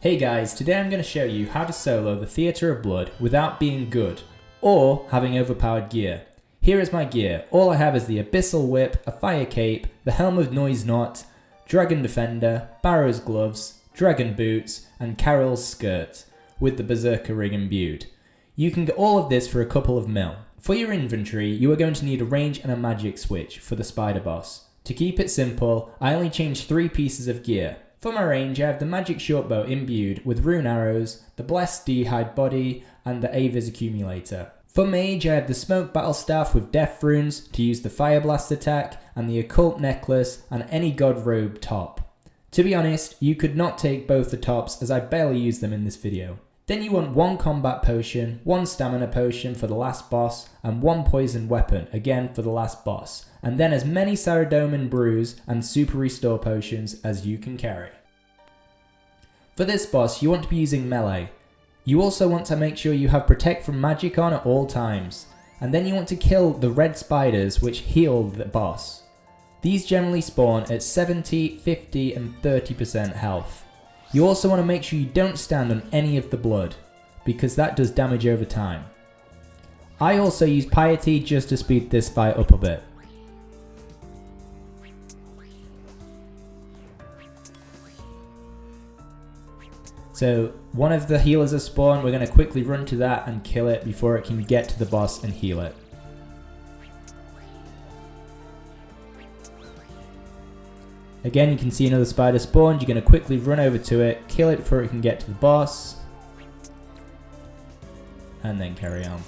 Hey guys, today I'm going to show you how to solo the Theatre of Blood without being good, or having overpowered gear. Here is my gear. All I have is the Abyssal Whip, a Fire Cape, the Helm of Noise Not, Dragon Defender, Barrow's Gloves, Dragon Boots, and Carol's Skirt, with the Berserker Ring imbued. You can get all of this for a couple of mil. For your inventory, you are going to need a range and a magic switch for the Spider Boss. To keep it simple, I only changed 3 pieces of gear. For my range, I have the Magic Shortbow imbued with Rune Arrows, the Blessed D-Hide Body, and the Avis Accumulator. For Mage, I have the Smoke Battle Staff with Death Runes to use the Fire Blast attack, and the Occult Necklace, and any God Robe top. To be honest, you could not take both the tops as I barely use them in this video. Then you want 1 Combat Potion, 1 Stamina Potion for the last boss, and 1 Poison Weapon, again for the last boss. And then as many Saradomin Brews and Super Restore Potions as you can carry. For this boss, you want to be using melee. You also want to make sure you have Protect from Magic on at all times. And then you want to kill the red spiders which heal the boss. These generally spawn at 70, 50 and 30% health. You also want to make sure you don't stand on any of the blood, because that does damage over time. I also use Piety just to speed this fight up a bit. So one of the healers has spawned, we're going to quickly run to that and kill it before it can get to the boss and heal it. Again, you can see another spider spawned. You're going to quickly run over to it, kill it before it can get to the boss, and then carry on.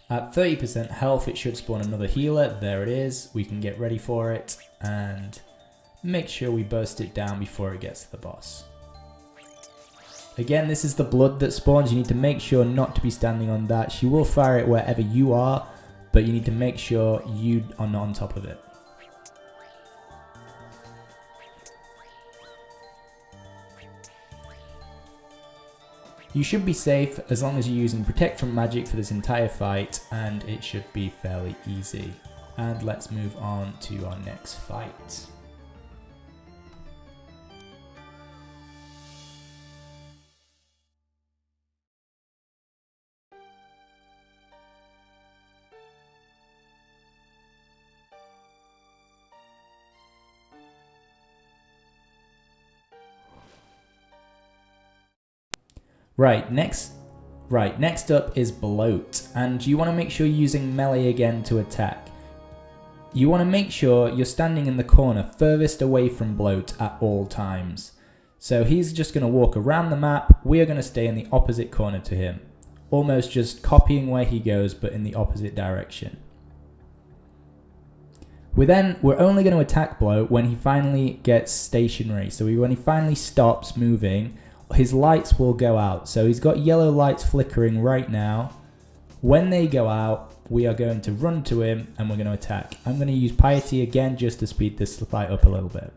At 30% health, it should spawn another healer. There it is. We can get ready for it and make sure we burst it down before it gets to the boss. Again, this is the blood that spawns. You need to make sure not to be standing on that. She will fire it wherever you are, but you need to make sure you are not on top of it. You should be safe as long as you're using Protect from Magic for this entire fight, and it should be fairly easy. And let's move on to our next fight. Right, next up is Bloat, and you want to make sure you're using melee again to attack. You want to make sure you're standing in the corner furthest away from Bloat at all times. So he's just going to walk around the map, we are going to stay in the opposite corner to him. Almost just copying where he goes, but in the opposite direction. We're only going to attack Bloat when he finally gets stationary, so when he finally stops moving, his lights will go out. So he's got yellow lights flickering right now. When they go out, we are going to run to him and we're going to attack. I'm going to use Piety again just to speed this fight up a little bit.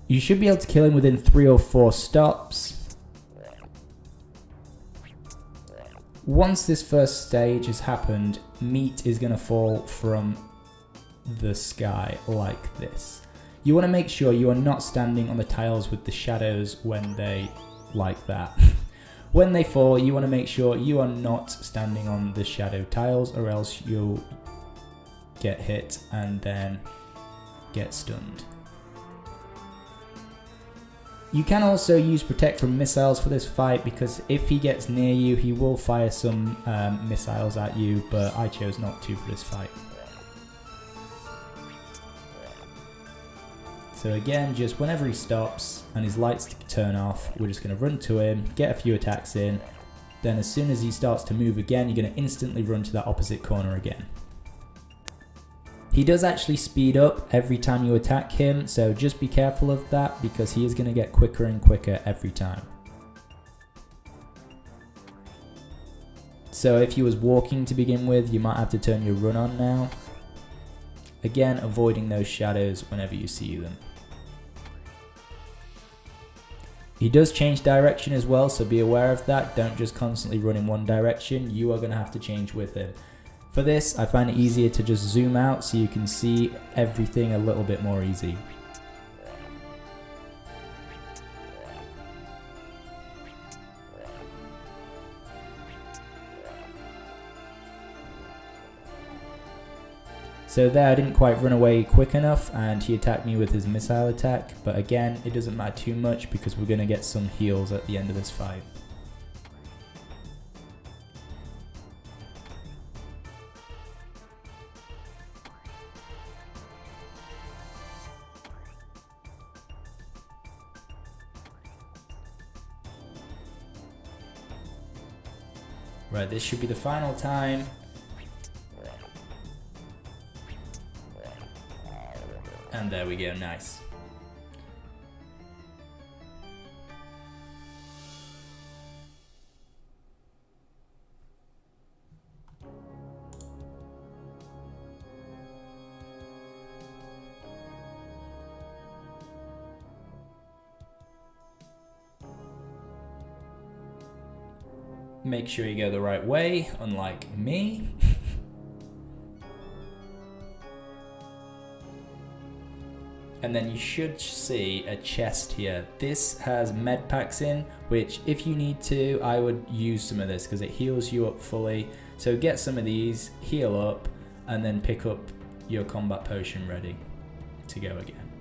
You should be able to kill him within 3 or 4 stops. Once this first stage has happened, meat is going to fall from the sky like this. You want to make sure you are not standing on the tiles with the shadows when they, like that. When they fall, you want to make sure you are not standing on the shadow tiles, or else you'll get hit and then get stunned. You can also use Protect from Missiles for this fight, because if he gets near you, he will fire some missiles at you, but I chose not to for this fight. So again, just whenever he stops and his lights turn off, we're just going to run to him, get a few attacks in. Then as soon as he starts to move again, you're going to instantly run to that opposite corner again. He does actually speed up every time you attack him, so just be careful of that, because he is going to get quicker and quicker every time. So if he was walking to begin with, you might have to turn your run on now. Again, avoiding those shadows whenever you see them. He does change direction as well, so be aware of that. Don't just constantly run in one direction. You are going to have to change with him. For this, I find it easier to just zoom out so you can see everything a little bit more easy. So there, I didn't quite run away quick enough and he attacked me with his missile attack, but again, it doesn't matter too much because we're going to get some heals at the end of this fight. Right, this should be the final time. And there we go, nice. Make sure you go the right way, unlike me. And then you should see a chest here. This has med packs in, which if you need to, I would use some of this because it heals you up fully. So get some of these, heal up, and then pick up your combat potion ready to go again.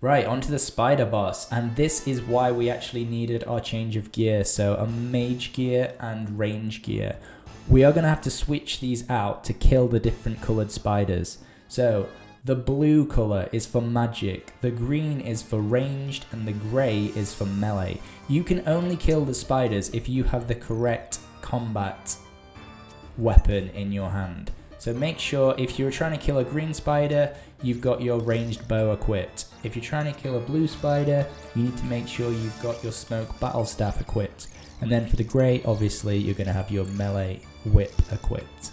Right, onto the spider boss, and this is why we actually needed our change of gear, so a mage gear and range gear. We are going to have to switch these out to kill the different coloured spiders. So the blue colour is for magic, the green is for ranged, and the grey is for melee. You can only kill the spiders if you have the correct combat weapon in your hand. So make sure if you're trying to kill a green spider, you've got your ranged bow equipped. If you're trying to kill a blue spider, you need to make sure you've got your smoke battle staff equipped. And then for the grey, obviously, you're going to have your melee whip equipped.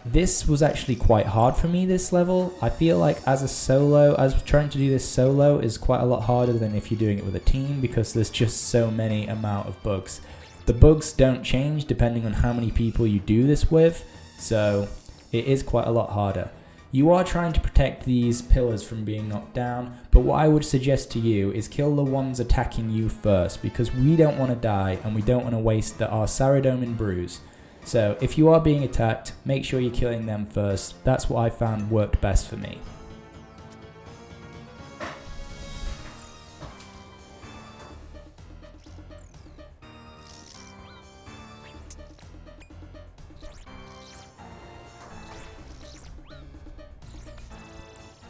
This was actually quite hard for me this level. I feel like as trying to do this solo is quite a lot harder than if you're doing it with a team because there's just so many amount of bugs. The bugs don't change depending on how many people you do this with, so it is quite a lot harder. You are trying to protect these pillars from being knocked down, but what I would suggest to you is kill the ones attacking you first because we don't want to die and we don't want to waste our Saradome and Bruise. So if you are being attacked, make sure you're killing them first. That's what I found worked best for me.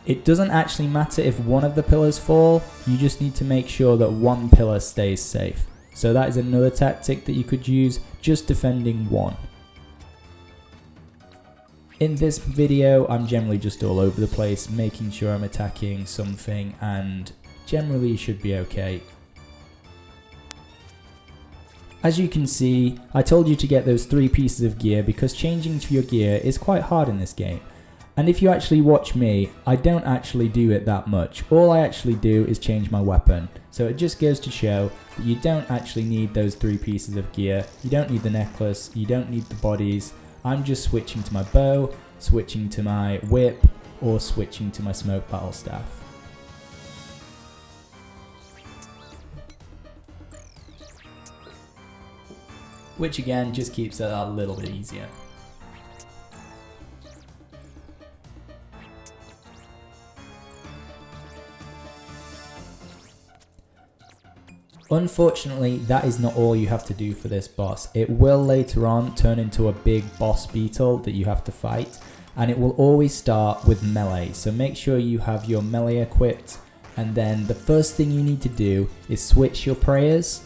It doesn't actually matter if one of the pillars fall, you just need to make sure that one pillar stays safe. So that is another tactic that you could use, just defending one. In this video, I'm generally just all over the place, making sure I'm attacking something, and generally you should be okay. As you can see, I told you to get those 3 pieces of gear because changing to your gear is quite hard in this game. And if you actually watch me, I don't actually do it that much. All I actually do is change my weapon. So it just goes to show that you don't actually need those 3 pieces of gear. You don't need the necklace, you don't need the bodies. I'm just switching to my bow, switching to my whip, or switching to my smoke battle staff. Which again just keeps it a little bit easier. Unfortunately, that is not all you have to do for this boss. It will later on turn into a big boss beetle that you have to fight, and it will always start with melee. So make sure you have your melee equipped, and then the first thing you need to do is switch your prayers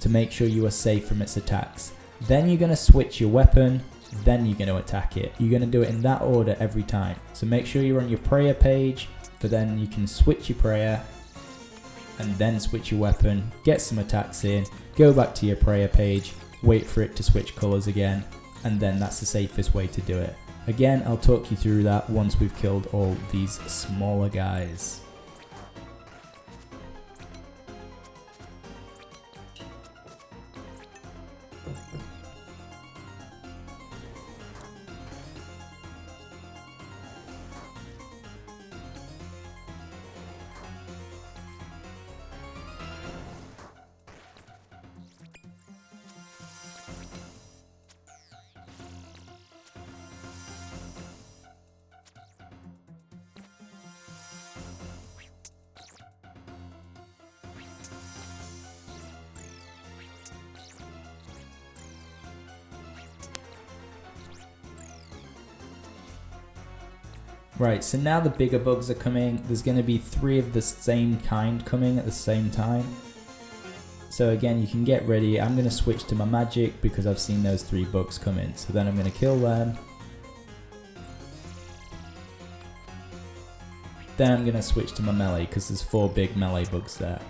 to make sure you are safe from its attacks. Then you're going to switch your weapon, then you're going to attack it. You're going to do it in that order every time. So make sure you're on your prayer page, for then you can switch your prayer, and then switch your weapon, get some attacks in, go back to your prayer page, wait for it to switch colours again, and then that's the safest way to do it. Again, I'll talk you through that once we've killed all these smaller guys. Right, so now the bigger bugs are coming. There's going to be 3 of the same kind coming at the same time. So again, you can get ready. I'm going to switch to my magic because I've seen those 3 bugs come in. So then I'm going to kill them. Then I'm going to switch to my melee because there's 4 big melee bugs there.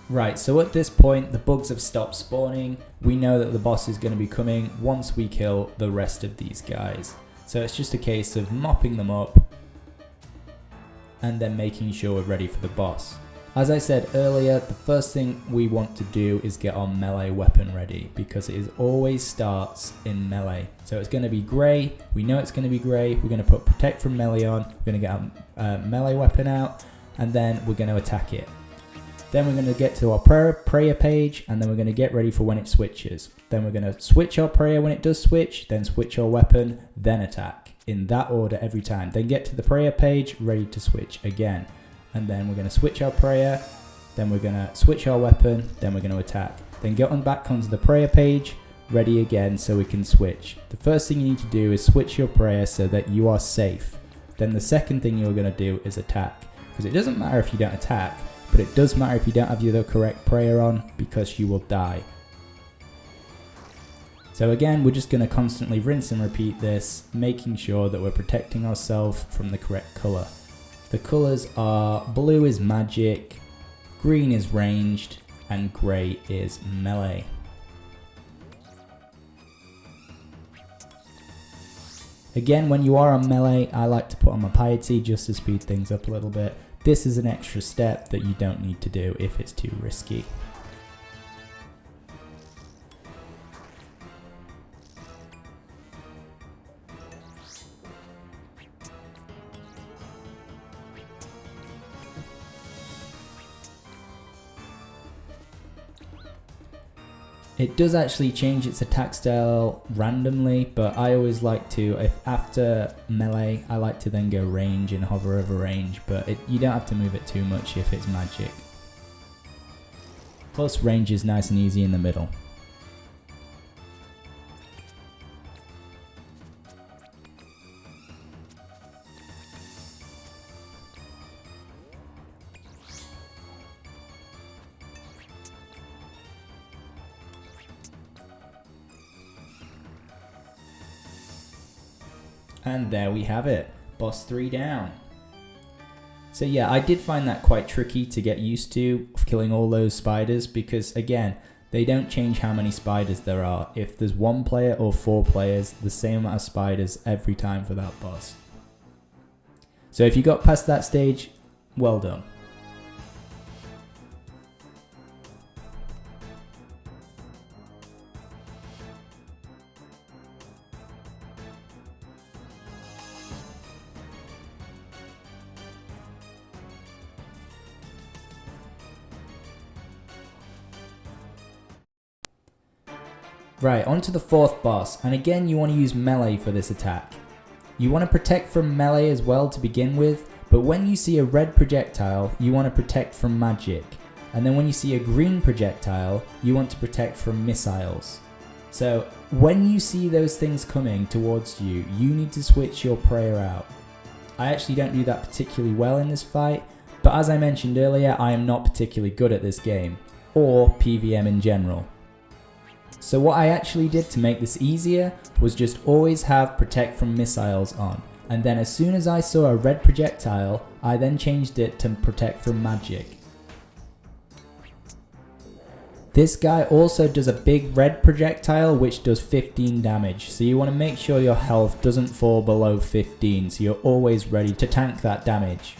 Right, so at this point the bugs have stopped spawning. We know that the boss is going to be coming once we kill the rest of these guys. So it's just a case of mopping them up and then making sure we're ready for the boss. As I said earlier, the first thing we want to do is get our melee weapon ready because it always starts in melee. So it's going to be grey, we know it's going to be grey, we're going to put protect from melee on, we're going to get our melee weapon out, and then we're going to attack it. Then we're going to get to our prayer page, and then we're going to get ready for when it switches. Then we're going to switch our prayer when it does switch, then switch our weapon, then attack. In that order every time. Then get to the prayer page, ready to switch again. And then we're going to switch our prayer, then we're going to switch our weapon, then we're going to attack. Then get on back onto the prayer page, ready again so we can switch. The first thing you need to do is switch your prayer so that you are safe. Then the second thing you're going to do is attack. Because it doesn't matter if you don't attack, but it does matter if you don't have the correct prayer on because you will die. So again, we're just going to constantly rinse and repeat this, making sure that we're protecting ourselves from the correct colour. The colours are blue is magic, green is ranged, and grey is melee. Again, when you are on melee, I like to put on my piety just to speed things up a little bit. This is an extra step that you don't need to do if it's too risky. It does actually change its attack style randomly, but I always like to, if after melee, I like to then go range and hover over range, but you don't have to move it too much if it's magic. Plus range is nice and easy in the middle. And there we have it, boss 3 down. So yeah, I did find that quite tricky to get used to, killing all those spiders, because again, they don't change how many spiders there are. If there's 1 player or 4 players, the same amount of spiders every time for that boss. So if you got past that stage, well done. Right, on to the 4th boss, and again you want to use melee for this attack. You want to protect from melee as well to begin with, but when you see a red projectile, you want to protect from magic. And then when you see a green projectile, you want to protect from missiles. So when you see those things coming towards you, you need to switch your prayer out. I actually don't do that particularly well in this fight, but as I mentioned earlier, I am not particularly good at this game, or PvM in general. So what I actually did to make this easier was just always have protect from missiles on, and then as soon as I saw a red projectile, I then changed it to protect from magic. This guy also does a big red projectile which does 15 damage, so you want to make sure your health doesn't fall below 15, so you're always ready to tank that damage.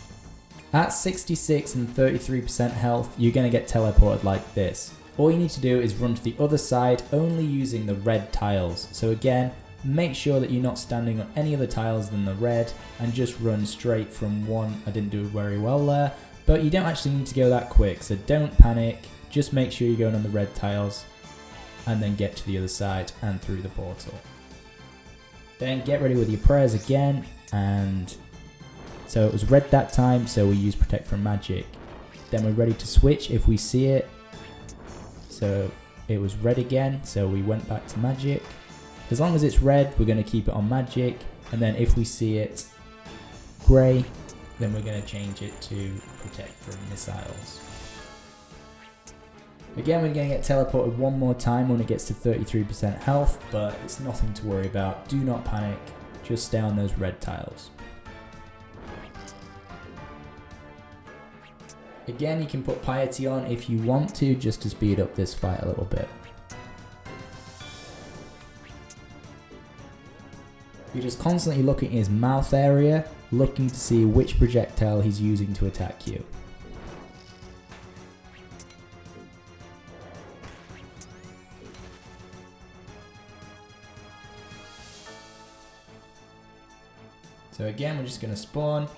At 66 and 33% health, you're going to get teleported like this. All you need to do is run to the other side only using the red tiles. So again, make sure that you're not standing on any other tiles than the red and just run straight from one. I didn't do very well there, but you don't actually need to go that quick, so don't panic. Just make sure you're going on the red tiles and then get to the other side and through the portal. Then get ready with your prayers again, and so it was red that time, so we use protect from magic. Then we're ready to switch if we see it. So it was red again, so we went back to magic. As long as it's red, we're going to keep it on magic, and then if we see it grey, then we're going to change it to protect from missiles. Again, we're going to get teleported one more time when it gets to 33% health, but it's nothing to worry about. Do not panic, just stay on those red tiles. Again, you can put piety on if you want to, just to speed up this fight a little bit. You're just constantly looking at his mouth area, looking to see which projectile he's using to attack you. So again, we're just going to spawn.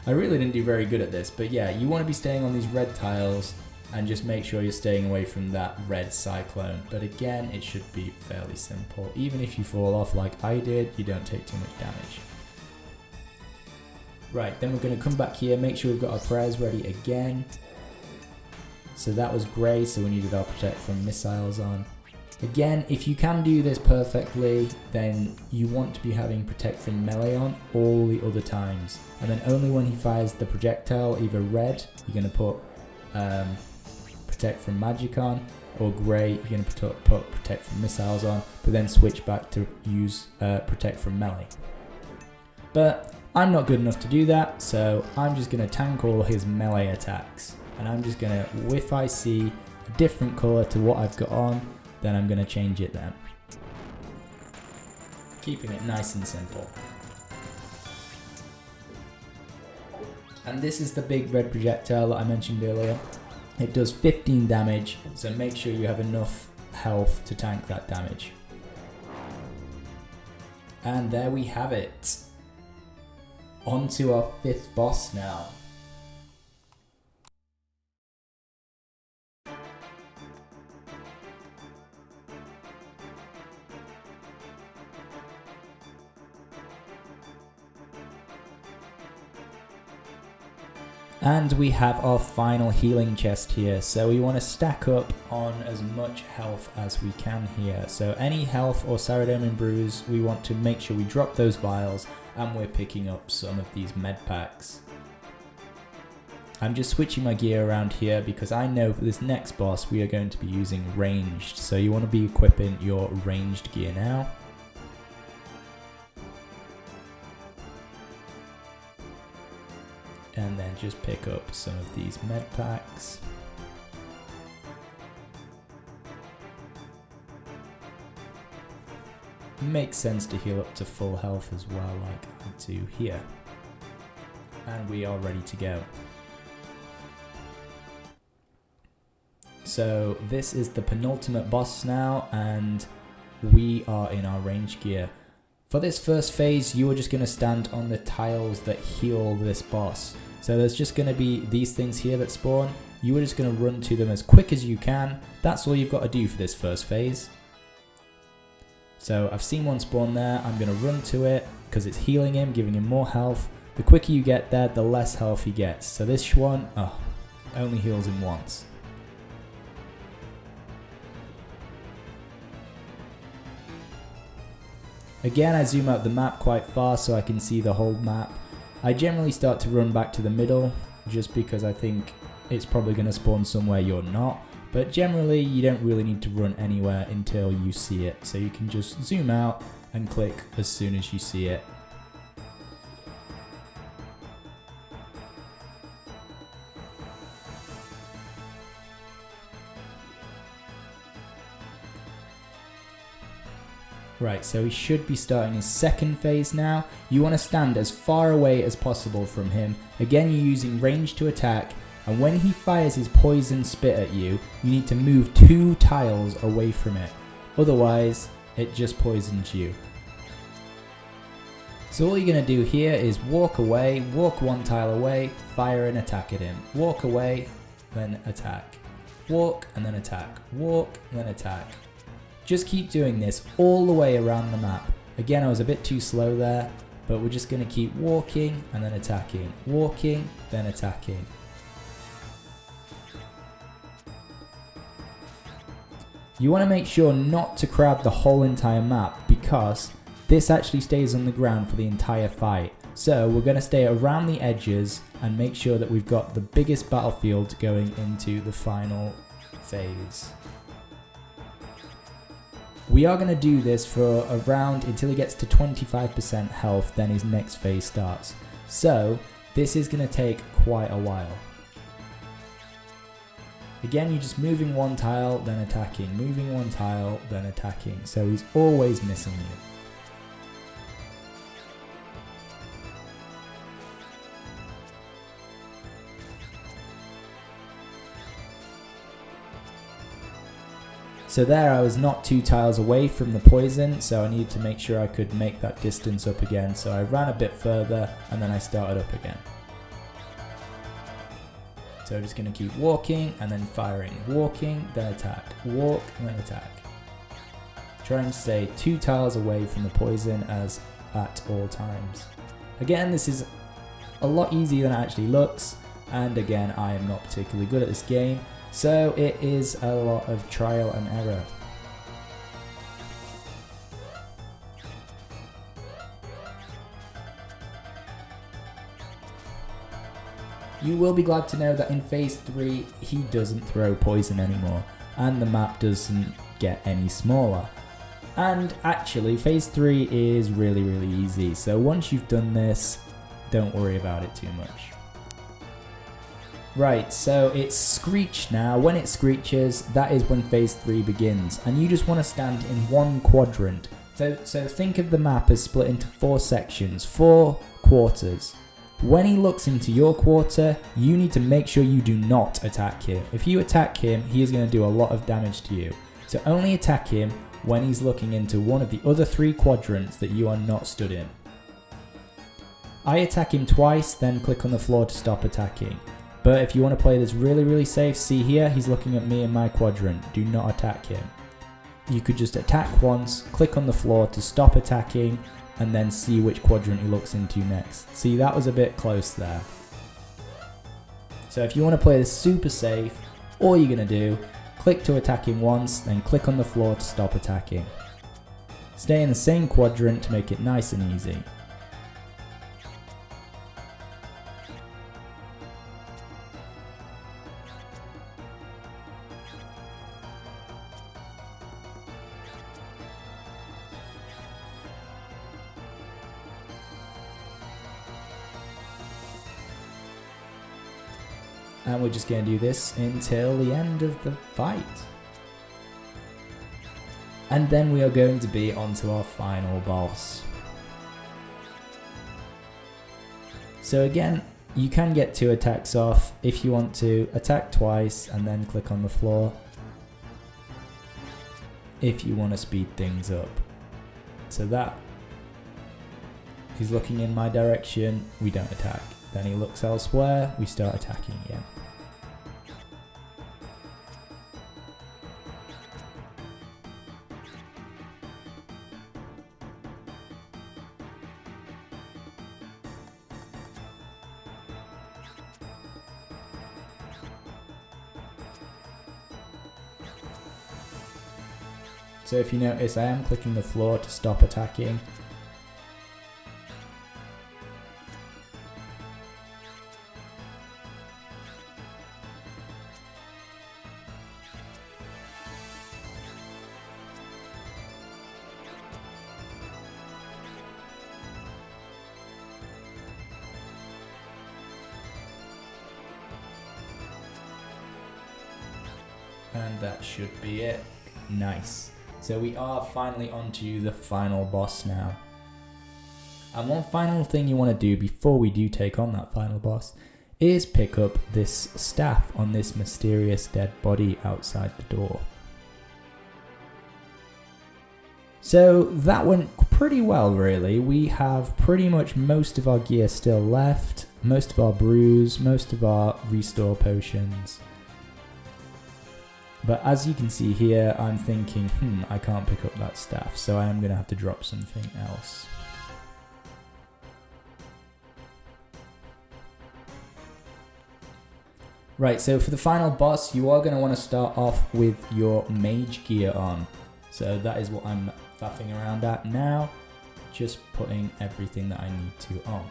I really didn't do very good at this, but yeah, you want to be staying on these red tiles and just make sure you're staying away from that red cyclone. But again, it should be fairly simple. Even if you fall off like I did, you don't take too much damage. Right, then we're going to come back here, make sure we've got our prayers ready again. So that was grey, so we needed our protect from missiles on. Again, if you can do this perfectly, then you want to be having protect from melee on all the other times. And then only when he fires the projectile, either red, you're going to put protect from magic on, or grey, you're going to put protect from missiles on, but then switch back to use protect from melee. But I'm not good enough to do that, so I'm just going to tank all his melee attacks. And I'm just going to, if I see a different colour to what I've got on, then I'm going to change it then. Keeping it nice and simple. And this is the big red projectile that I mentioned earlier. It does 15 damage, so make sure you have enough health to tank that damage. And there we have it. On to our 5th boss now. And we have our final healing chest here, so we want to stack up on as much health as we can here. So any health or Saradomin brews, we want to make sure we drop those vials, and we're picking up some of these med packs. I'm just switching my gear around here because I know for this next boss we are going to be using ranged, so you want to be equipping your ranged gear now. And then just pick up some of these med packs. Makes sense to heal up to full health as well, like I do here. And we are ready to go. So this is the penultimate boss now, and we are in our range gear. For this first phase, you are just going to stand on the tiles that heal this boss. So there's just going to be these things here that spawn. You are just going to run to them as quick as you can. That's all you've got to do for this first phase. So I've seen one spawn there. I'm going to run to it because it's healing him, giving him more health. The quicker you get there, the less health he gets. So this one, only heals him once. Again, I zoom out the map quite far so I can see the whole map. I generally start to run back to the middle just because I think it's probably going to spawn somewhere you're not. But generally, you don't really need to run anywhere until you see it. So you can just zoom out and click as soon as you see it. Right, so he should be starting his second phase now. You want to stand as far away as possible from him. Again, you're using range to attack, and when he fires his poison spit at you, you need to move 2 tiles away from it. Otherwise, it just poisons you. So all you're going to do here is walk away, walk 1 tile away, fire and attack at him. Walk away, then attack. Walk and then attack. Walk and then attack. Just keep doing this all the way around the map. Again, I was a bit too slow there, but we're just going to keep walking and then attacking. Walking, then attacking. You want to make sure not to crowd the whole entire map because this actually stays on the ground for the entire fight. So we're going to stay around the edges and make sure that we've got the biggest battlefield going into the final phase. We are going to do this for around until he gets to 25% health, then his next phase starts. So this is going to take quite a while. Again, you're just moving 1 tile, then attacking, moving 1 tile, then attacking. So he's always missing you. So there I was not 2 tiles away from the poison, so I needed to make sure I could make that distance up again. So I ran a bit further and then I started up again. So I'm just going to keep walking and then firing. Walking, then attack. Walk and then attack. Try and stay 2 tiles away from the poison as at all times. Again, this is a lot easier than it actually looks. And again, I am not particularly good at this game. So it is a lot of trial and error. You will be glad to know that in phase 3 he doesn't throw poison anymore and the map doesn't get any smaller. And actually phase 3 is really easy, so once you've done this, don't worry about it too much. Right, so it's Screech now. When it screeches, that is when phase 3 begins, and you just want to stand in 1 quadrant. So think of the map as split into 4 sections, 4 quarters. When he looks into your quarter, you need to make sure you do not attack him. If you attack him, he is going to do a lot of damage to you. So only attack him when he's looking into one of the other 3 quadrants that you are not stood in. I attack him twice, then click on the floor to stop attacking. But if you want to play this really safe, see here, he's looking at me in my quadrant. Do not attack him. You could just attack once, click on the floor to stop attacking, and then see which quadrant he looks into next. See, that was a bit close there. So if you want to play this super safe, all you're going to do, click to attack him once, then click on the floor to stop attacking. Stay in the same quadrant to make it nice and easy. And we're just going to do this until the end of the fight. And then we are going to be onto our final boss. So again, you can get 2 attacks off if you want to attack twice and then click on the floor. If you want to speed things up. So that he's looking in my direction, we don't attack. Then he looks elsewhere, we start attacking again. So if you notice, I am clicking the floor to stop attacking. And that should be it. Nice. So we are finally onto the final boss now. And one final thing you want to do before we do take on that final boss is pick up this staff on this mysterious dead body outside the door. So that went pretty well really. We have pretty much most of our gear still left, most of our brews, most of our restore potions. But as you can see here, I'm thinking, I can't pick up that staff, so I am going to have to drop something else. Right, so for the final boss, you are going to want to start off with your mage gear on. So that is what I'm faffing around at now, just putting everything that I need to on.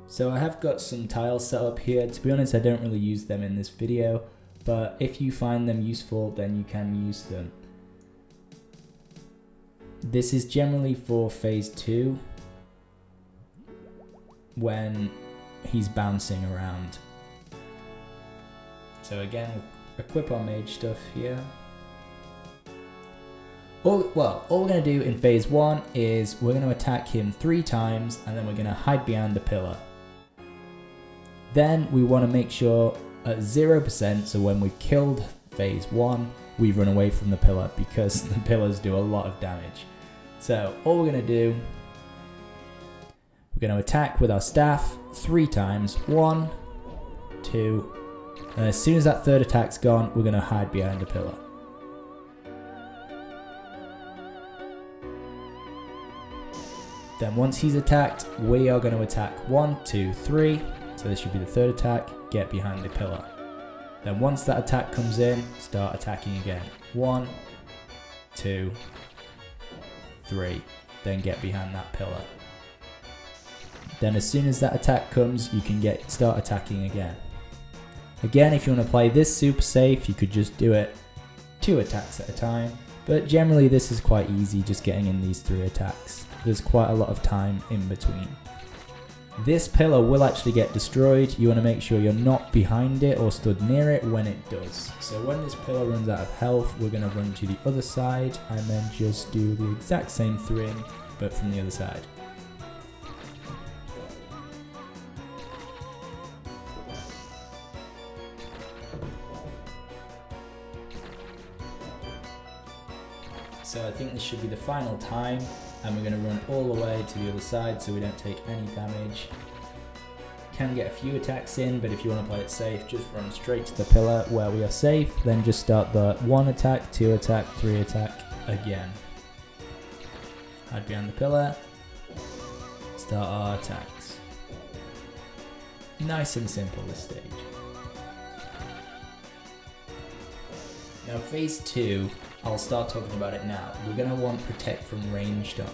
So I have got some tiles set up here. To be honest, I don't really use them in this video, but if you find them useful, then you can use them. This is generally for phase 2, when he's bouncing around. So again, we'll equip our mage stuff here. All we're going to do in phase 1 is we're going to attack him 3 times, and then we're going to hide behind the pillar. Then we want to make sure at 0%, so when we've killed phase 1, we run away from the pillar, because the pillars do a lot of damage. So all we're going to do, we're going to attack with our staff 3 times. 1, 2, and as soon as that 3rd attack's gone, we're going to hide behind a pillar. Then once he's attacked, we are going to attack 1, 2, 3. So this should be the 3rd attack, get behind the pillar. Then once that attack comes in, start attacking again. 1, 2, 3. Then get behind that pillar. Then as soon as that attack comes, you can start attacking again. Again, if you want to play this super safe, you could just do it 2 attacks at a time. But generally this is quite easy, just getting in these 3 attacks. There's quite a lot of time in between. This pillar will actually get destroyed. You want to make sure you're not behind it or stood near it when it does. So when this pillar runs out of health, we're going to run to the other side and then just do the exact same thing, but from the other side. So I think this should be the final time, and we're going to run all the way to the other side so we don't take any damage. can get a few attacks in, but if you want to play it safe, just run straight to the pillar where we are safe, then just start the 1 attack, 2 attack, 3 attack again. Hide behind the pillar, start our attacks. Nice and simple this stage. Now phase 2, I'll start talking about it now. We're going to want Protect from ranged on.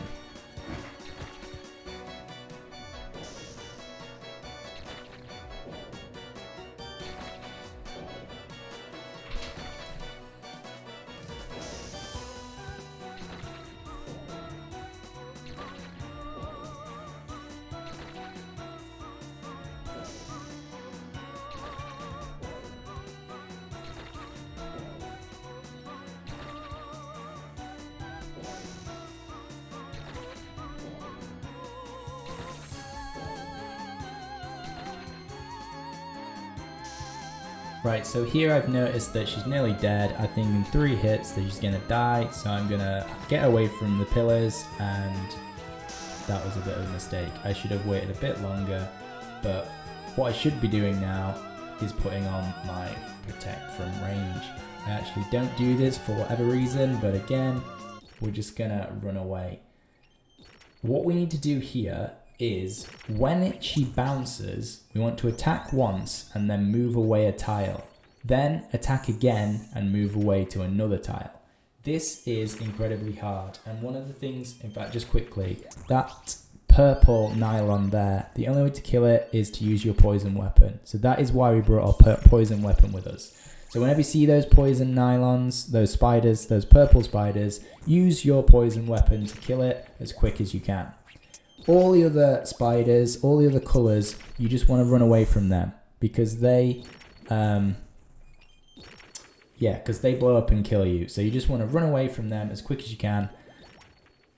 Right, so here I've noticed that she's nearly dead. I think in 3 hits that she's gonna die, so I'm gonna get away from the pillars, and that was a bit of a mistake. I should have waited a bit longer, but what I should be doing now is putting on my Protect from range. I actually don't do this for whatever reason, but again, we're just gonna run away. What we need to do here is when she bounces, we want to attack once and then move away a tile. Then attack again and move away to another tile. This is incredibly hard, and one of the things, in fact, just quickly, that purple nylon there, the only way to kill it is to use your poison weapon. So that is why we brought our poison weapon with us. So whenever you see those poison nylons, those spiders, those purple spiders, use your poison weapon to kill it as quick as you can. All the other spiders, all the other colours, you just want to run away from them because they, because they blow up and kill you. So you just want to run away from them as quick as you can.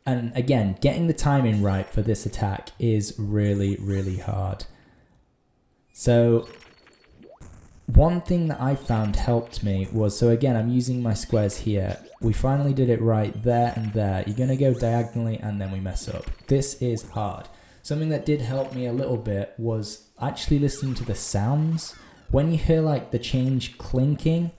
And again, getting the timing right for this attack is really, really hard. So one thing that I found helped me was, so again, I'm using my squares here. We finally did it right there and there. You're going to go diagonally and then we mess up. This is hard. Something that did help me a little bit was actually listening to the sounds. When you hear like the chains clinking,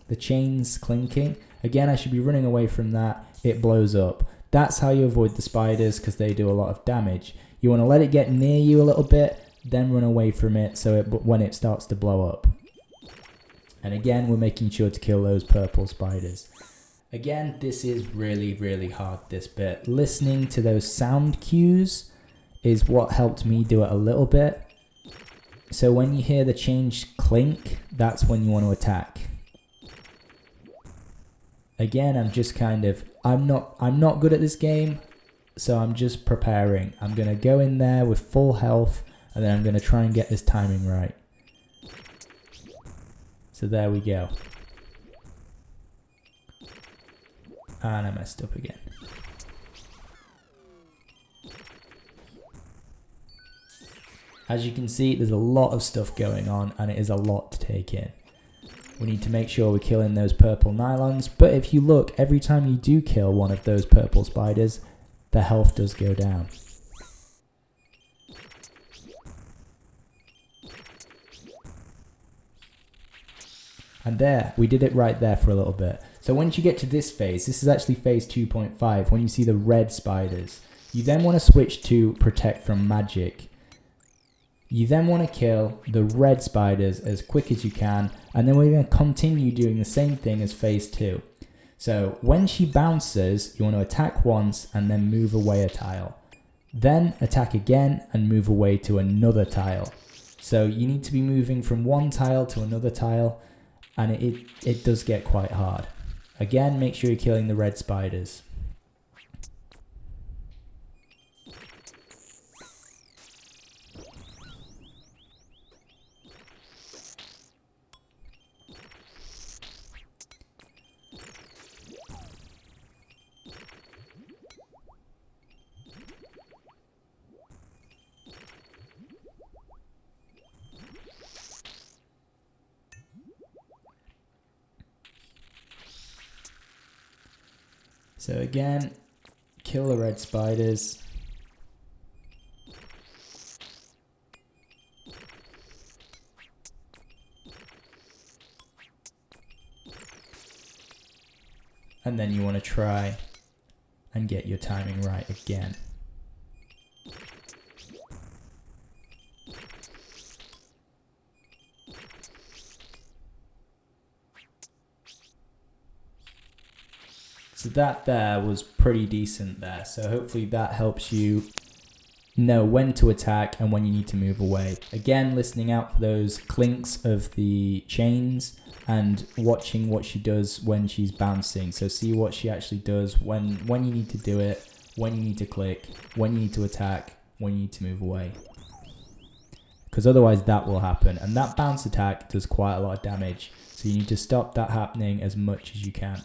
again, I should be running away from that. It blows up. That's how you avoid the spiders because they do a lot of damage. You want to let it get near you a little bit, then run away from it so when it starts to blow up. And again, we're making sure to kill those purple spiders. Again, this is really, really hard, this bit. Listening to those sound cues is what helped me do it a little bit. So when you hear the change clink, that's when you want to attack. Again, I'm just kind of, I'm not good at this game, so I'm just preparing. I'm going to go in there with full health, and then I'm going to try and get this timing right. So there we go. And I messed up again. As you can see, there's a lot of stuff going on and it is a lot to take in. We need to make sure we're killing those purple nylons, but if you look, every time you do kill one of those purple spiders, the health does go down. And there, we did it right there for a little bit. So once you get to this phase, this is actually phase 2.5, when you see the red spiders, you then want to switch to Protect from magic. You then want to kill the red spiders as quick as you can, and then we're going to continue doing the same thing as phase 2. So when she bounces, you want to attack once and then move away a tile. Then attack again and move away to another tile. So you need to be moving from one tile to another tile, and it does get quite hard. Again, make sure you're killing the red spiders. So again, kill the red spiders. and then you want to try and get your timing right again. So that there was pretty decent there. So hopefully that helps you know when to attack and when you need to move away. Again, listening out for those clinks of the chains and watching what she does when she's bouncing. So see what she actually does when you need to do it, when you need to click, when you need to attack, when you need to move away. Because otherwise that will happen. And that bounce attack does quite a lot of damage. So you need to stop that happening as much as you can.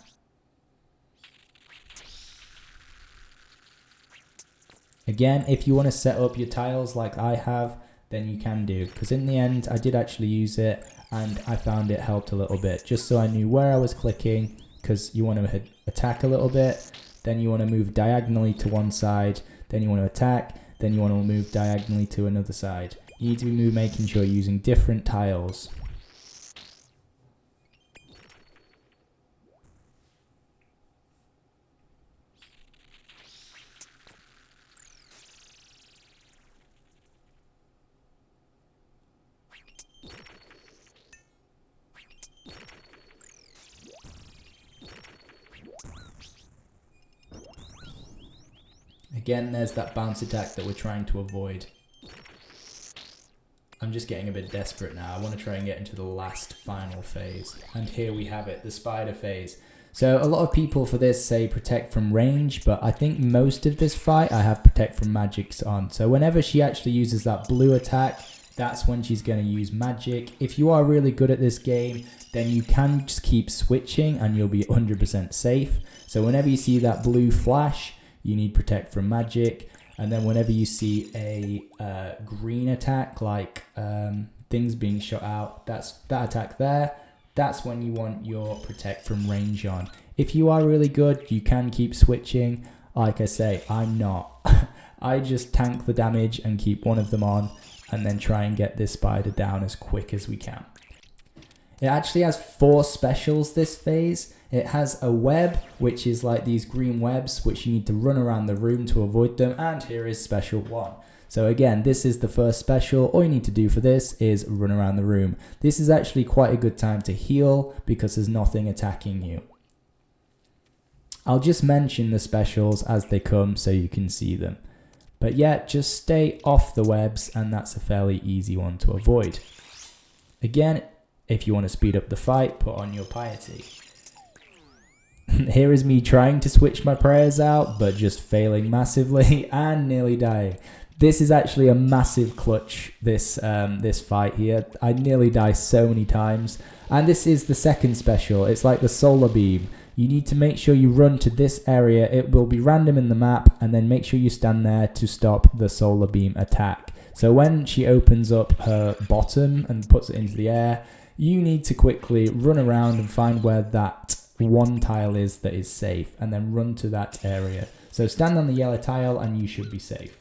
Again, if you want to set up your tiles like I have, then you can do. Because in the end, I did actually use it and I found it helped a little bit. Just so I knew where I was clicking, because you want to attack a little bit, then you want to move diagonally to one side, then you want to attack, then you want to move diagonally to another side. You need to be making sure you're using different tiles. Again, there's that bounce attack that we're trying to avoid. I'm just getting a bit desperate now. I want to try and get into the last final phase. And here we have it, the spider phase. So a lot of people for this say protect from range, but I think most of this fight I have protect from magics on. So whenever she actually uses that blue attack, that's when she's going to use magic. If you are really good at this game, then you can just keep switching and you'll be 100% safe. So whenever you see that blue flash, you need protect from magic. And then whenever you see a green attack, like things being shot out, that attack there, that's when you want your protect from range on. If you are really good, you can keep switching. Like I say, I'm not. I just tank the damage and keep one of them on and then try and get this spider down as quick as we can. It actually has 4 specials this phase. It has a web, which is like these green webs, which you need to run around the room to avoid them. And here is special 1. So again, this is the first special. All you need to do for this is run around the room. This is actually quite a good time to heal because there's nothing attacking you. I'll just mention the specials as they come so you can see them. But yeah, just stay off the webs and that's a fairly easy one to avoid. Again, if you want to speed up the fight, put on your piety. Here is me trying to switch my prayers out, but just failing massively and nearly dying. This is actually a massive clutch, this fight here. I nearly die so many times. And this is the second special. It's like the solar beam. You need to make sure you run to this area. It will be random in the map, and then make sure you stand there to stop the solar beam attack. So when she opens up her bottom and puts it into the air, you need to quickly run around and find where that one tile is that is safe, and then run to that area. So stand on the yellow tile and you should be safe.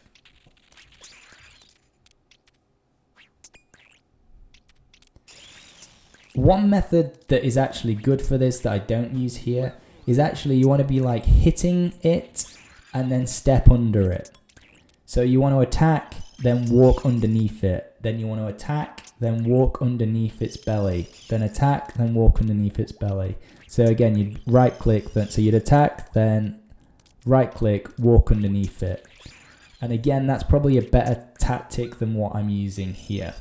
One method that is actually good for this that I don't use here is actually you want to be like hitting it and then step under it. So you want to attack, then walk underneath it. Then you want to attack, then walk underneath its belly. Then attack, then walk underneath its belly. So again, you'd right click, so you'd attack, then right click, walk underneath it. And again, that's probably a better tactic than what I'm using here.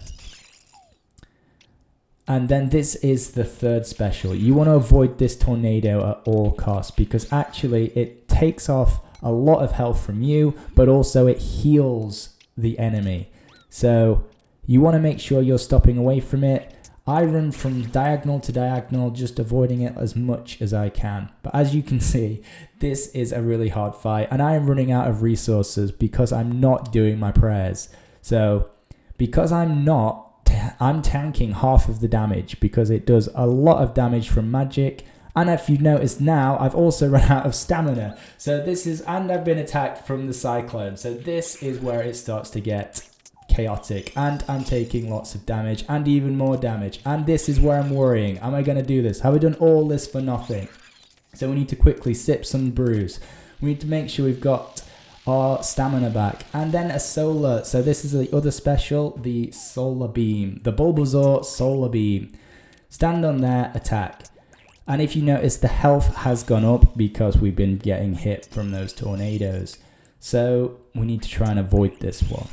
And then this is the third special. You want to avoid this tornado at all costs because actually it takes off a lot of health from you, but also it heals the enemy. So you want to make sure you're stopping away from it. I run from diagonal to diagonal, just avoiding it as much as I can. But as you can see, this is a really hard fight and I am running out of resources because I'm not doing my prayers. So because I'm tanking half of the damage because it does a lot of damage from magic. And if you've noticed now, I've also run out of stamina. So this is, and I've been attacked from the cyclone. So this is where it starts to get chaotic, and I'm taking lots of damage and even more damage. And this is where I'm worrying. Am I going to do this? Have I done all this for nothing? So we need to quickly sip some brews. We need to make sure we've got our stamina back. And then a solar. So this is the other special, the solar beam. The Bulbasaur solar beam. Stand on there, attack. And if you notice, the health has gone up because we've been getting hit from those tornadoes. So we need to try and avoid this one.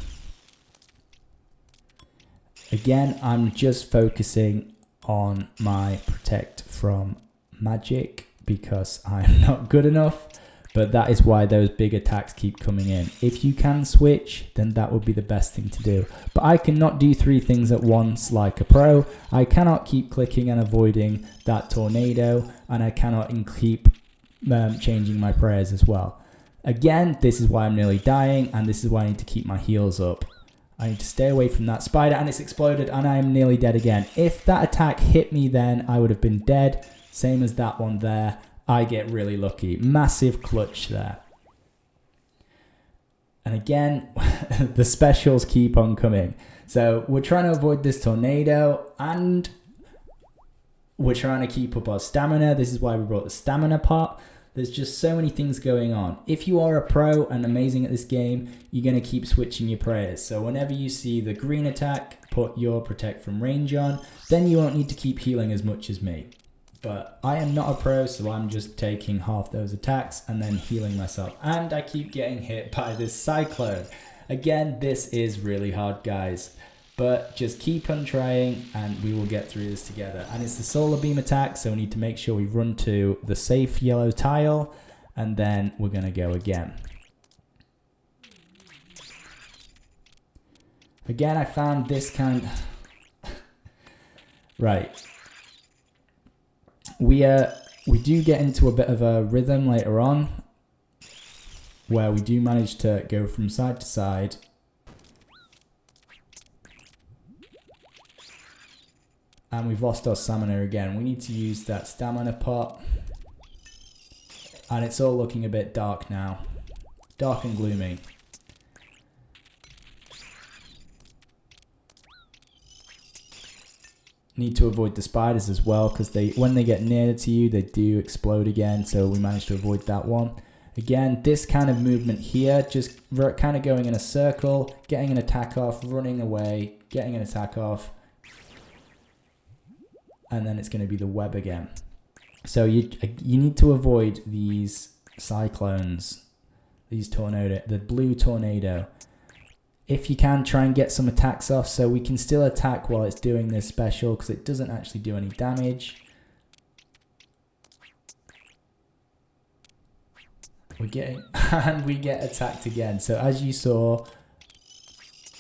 Again, I'm just focusing on my protect from magic because I'm not good enough, but that is why those big attacks keep coming in. If you can switch, then that would be the best thing to do. But I cannot do 3 things at once like a pro. I cannot keep clicking and avoiding that tornado, and I cannot keep changing my prayers as well. Again, this is why I'm nearly dying, and this is why I need to keep my heals up. I need to stay away from that spider, and it's exploded, and I am nearly dead again. If that attack hit me then, I would have been dead. Same as that one there. I get really lucky. Massive clutch there. And again, the specials keep on coming. So we're trying to avoid this tornado, and we're trying to keep up our stamina. This is why we brought the stamina pot. There's just so many things going on. If you are a pro and amazing at this game, you're going to keep switching your prayers. So whenever you see the green attack, put your protect from range on. Then you won't need to keep healing as much as me. But I am not a pro, so I'm just taking half those attacks and then healing myself. And I keep getting hit by this cyclone. Again, this is really hard, guys. But just keep on trying and we will get through this together. And it's the solar beam attack, so we need to make sure we run to the safe yellow tile. And then we're going to go again. Again, I found this kind... Right. We do get into a bit of a rhythm later on where we do manage to go from side to side. And we've lost our stamina again. We need to use that stamina pot. And it's all looking a bit dark now. Dark and gloomy. Need to avoid the spiders as well, because when they get near to you, they do explode again. So we managed to avoid that one. Again, this kind of movement here, just kind of going in a circle, getting an attack off, running away, getting an attack off. And then it's going to be the web again. So you need to avoid these cyclones, these the blue tornado. If you can, try and get some attacks off so we can still attack while it's doing this special, because it doesn't actually do any damage. And we get attacked again. So as you saw,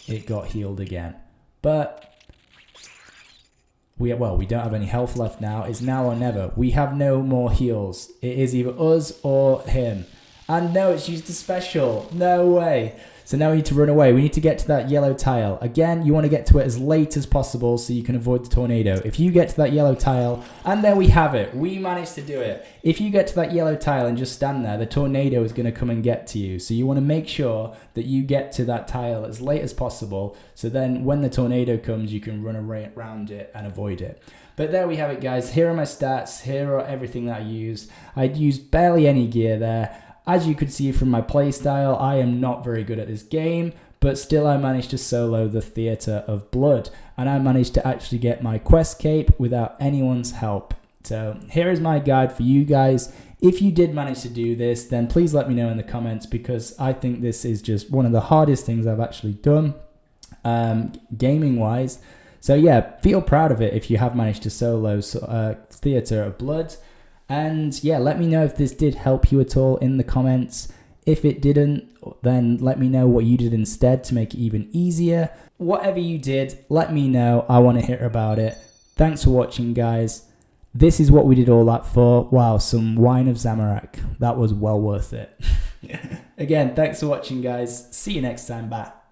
it got healed again. But we don't have any health left now. It's now or never. We have no more heals. It is either us or him. And no, it's used a special. No way. So now we need to run away. We need to get to that yellow tile. Again, you want to get to it as late as possible so you can avoid the tornado. If you get to that yellow tile, and there we have it. We managed to do it. If you get to that yellow tile and just stand there, the tornado is going to come and get to you. So you want to make sure that you get to that tile as late as possible. So then when the tornado comes, you can run around it and avoid it. But there we have it, guys. Here are my stats. Here are everything that I used. I'd used barely any gear there. As you could see from my playstyle, I am not very good at this game, but still I managed to solo the Theatre of Blood, and I managed to actually get my quest cape without anyone's help. So here is my guide for you guys. If you did manage to do this, then please let me know in the comments, because I think this is just one of the hardest things I've actually done, gaming-wise. So yeah, feel proud of it if you have managed to solo Theatre of Blood. And yeah, let me know if this did help you at all in the comments. If it didn't, then let me know what you did instead to make it even easier. Whatever you did, let me know. I want to hear about it. Thanks for watching, guys. This is what we did all that for. Wow, some wine of Zamorak. That was well worth it. Again, thanks for watching, guys. See you next time. Bye.